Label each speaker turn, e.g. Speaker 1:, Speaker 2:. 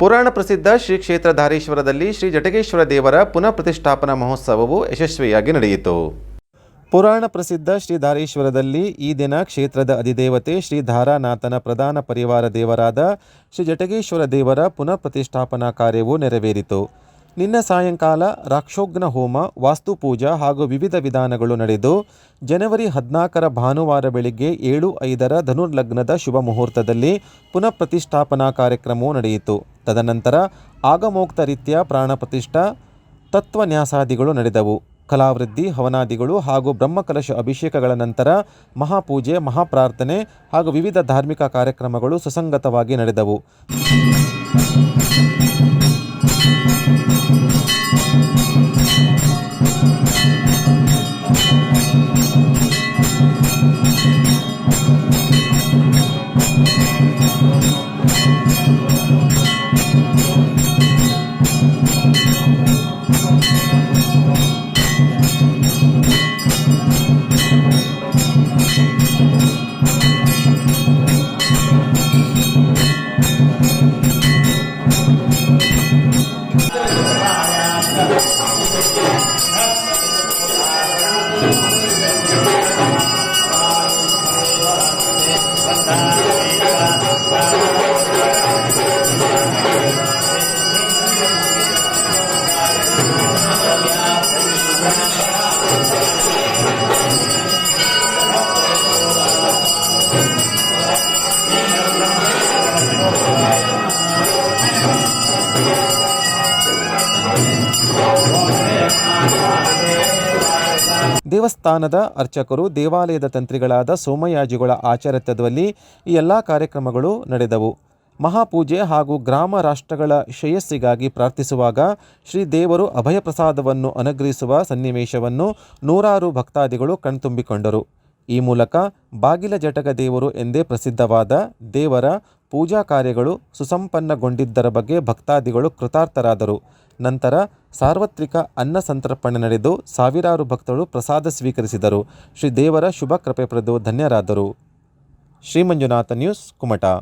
Speaker 1: ಪುರಾಣ ಪ್ರಸಿದ್ಧ ಶ್ರೀ ಕ್ಷೇತ್ರ ಧಾರೇಶ್ವರದಲ್ಲಿ ಶ್ರೀ ಜಟಗೇಶ್ವರ ದೇವರ ಪುನಃ ಪ್ರತಿಷ್ಠಾಪನಾ ಮಹೋತ್ಸವವು ಯಶಸ್ವಿಯಾಗಿ ನಡೆಯಿತು. ಪುರಾಣ ಪ್ರಸಿದ್ಧ ಶ್ರೀ ಧಾರೇಶ್ವರದಲ್ಲಿ ಈ ದಿನ ಕ್ಷೇತ್ರದ ಅಧಿದೇವತೆ ಶ್ರೀ ಧಾರಾನಾಥನ ಪ್ರಧಾನ ಪರಿವಾರ ದೇವರಾದ ಶ್ರೀ ಜಟಗೇಶ್ವರ ದೇವರ ಪುನಃ ಪ್ರತಿಷ್ಠಾಪನಾ ಕಾರ್ಯವು ನೆರವೇರಿತು. ನಿನ್ನೆ ಸಾಯಂಕಾಲ ರಾಕ್ಷೋಘ್ನ ಹೋಮ, ವಾಸ್ತುಪೂಜಾ ಹಾಗೂ ವಿವಿಧ ವಿಧಾನಗಳು ನಡೆದು ಜನವರಿ 14ರ ಭಾನುವಾರ ಬೆಳಿಗ್ಗೆ 7:05 ಧನುರ್ಲಗ್ನದ ಶುಭ ಮುಹೂರ್ತದಲ್ಲಿ ಪುನಃ ಪ್ರತಿಷ್ಠಾಪನಾ ಕಾರ್ಯಕ್ರಮವು ನಡೆಯಿತು. ತದನಂತರ ಆಗಮೋಕ್ತ ರೀತ್ಯ ಪ್ರಾಣ ಪ್ರತಿಷ್ಠಾ, ತತ್ವನ್ಯಾಸಾದಿಗಳು ನಡೆದವು. ಕಲಾವೃದ್ಧಿ, ಹವನಾದಿಗಳು ಹಾಗೂ ಬ್ರಹ್ಮಕಲಶ ಅಭಿಷೇಕಗಳ ನಂತರ ಮಹಾಪೂಜೆ, ಮಹಾಪ್ರಾರ್ಥನೆ ಹಾಗೂ ವಿವಿಧ ಧಾರ್ಮಿಕ ಕಾರ್ಯಕ್ರಮಗಳು ಸುಸಂಗತವಾಗಿ ನಡೆದವು. ದೇವಸ್ಥಾನದ ಅರ್ಚಕರು, ದೇವಾಲಯದ ತಂತ್ರಿಗಳಾದ ಸೋಮಯಾಜಿಗಳ ಆಚಾರತ್ವದಲ್ಲಿ ಈ ಎಲ್ಲ ಕಾರ್ಯಕ್ರಮಗಳು ನಡೆದವು. ಮಹಾಪೂಜೆ ಹಾಗೂ ಗ್ರಾಮ ರಾಷ್ಟ್ರಗಳ ಶ್ರೇಯಸ್ಸಿಗಾಗಿ ಪ್ರಾರ್ಥಿಸುವಾಗ ಶ್ರೀದೇವರು ಅಭಯ ಪ್ರಸಾದವನ್ನು ಅನುಗ್ರಹಿಸುವ ಸನ್ನಿವೇಶವನ್ನು ನೂರಾರು ಭಕ್ತಾದಿಗಳು ಕಣ್ತುಂಬಿಕೊಂಡರು. ಈ ಮೂಲಕ ಬಾಗಿಲ ಜಟಗ ದೇವರು ಎಂದೇ ಪ್ರಸಿದ್ಧವಾದ ದೇವರ ಪೂಜಾ ಕಾರ್ಯಗಳು ಸುಸಂಪನ್ನಗೊಂಡಿದ್ದರ ಬಗ್ಗೆ ಭಕ್ತಾದಿಗಳು ಕೃತಾರ್ಥರಾದರು. ನಂತರ ಸಾರ್ವತ್ರಿಕ ಅನ್ನ ಸಂತರ್ಪಣೆ ನಡೆದು ಸಾವಿರಾರು ಭಕ್ತರು ಪ್ರಸಾದ ಸ್ವೀಕರಿಸಿದರು. ಶ್ರೀ ದೇವರ ಶುಭ ಕೃಪೆ ಪಡೆದು ಧನ್ಯರಾದರು. ಶ್ರೀ ಮಂಜುನಾಥ ನ್ಯೂಸ್, ಕುಮಟಾ.